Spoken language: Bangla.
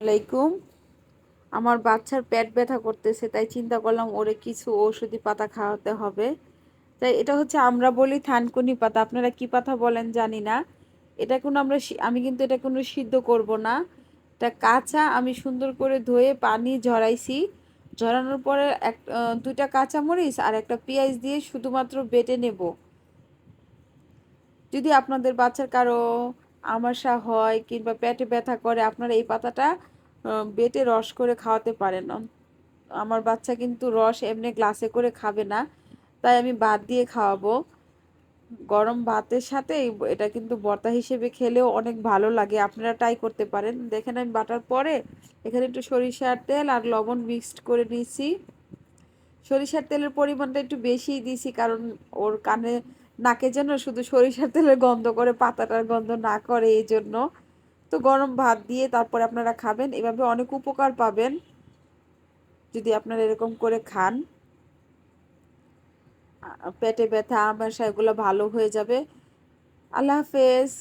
আলাইকুম। আমার বাচ্চার পেট ব্যথা করতেছে, তাই চিন্তা করলাম ওরে কিছু ঔষধি পাতা খাওয়াতে হবে। তাই এটা হচ্ছে আমরা বলি থানকুনি পাতা, আপনারা কি পাতা বলেন জানি না। এটা কোনো আমি কিন্তু এটা কোনো সিদ্ধ করব না। এটা কাঁচা, আমি সুন্দর করে ধুয়ে পানি ঝরাইছি। ঝরানোর পরে দুইটা কাঁচামরিচ আর একটা পেঁয়াজ দিয়ে শুধুমাত্র বেটে নেব। যদি আপনাদের বাচ্চার কারো আমাশা হয় কিংবা পেটে ব্যথা করে, আপনারা এই পাতাটা বেটে রস করে খাওয়াতে পারেন। আমার বাচ্চা কিন্তু রস এমনি গ্লাসে করে খাবে না, তাই আমি ভাত দিয়ে খাওয়াবো। গরম ভাতের সাথে এটা কিন্তু ভর্তা হিসেবে খেলেও অনেক ভালো লাগে। আপনারা ট্রাই করতে পারেন। দেখেন আমি বাটার পরে এখানে একটু সরিষার তেল আর লবণ মিক্সড করে নিয়েছি। সরিষার তেলের পরিমাণটা একটু বেশিই দিয়েছি, কারণ ওর কানে নাকে যেন শুধু সরিষার তেলের গন্ধ করে, পাতাটার গন্ধ না করে, এই জন্য। তো গরম ভাত দিয়ে তারপরে আপনারা খাবেন, এভাবে অনেক উপকার পাবেন যদি আপনারা এরকম করে খান। পেটে ব্যথা আমাশা এগুলো ভালো হয়ে যাবে। আল্লাহ হাফেজ।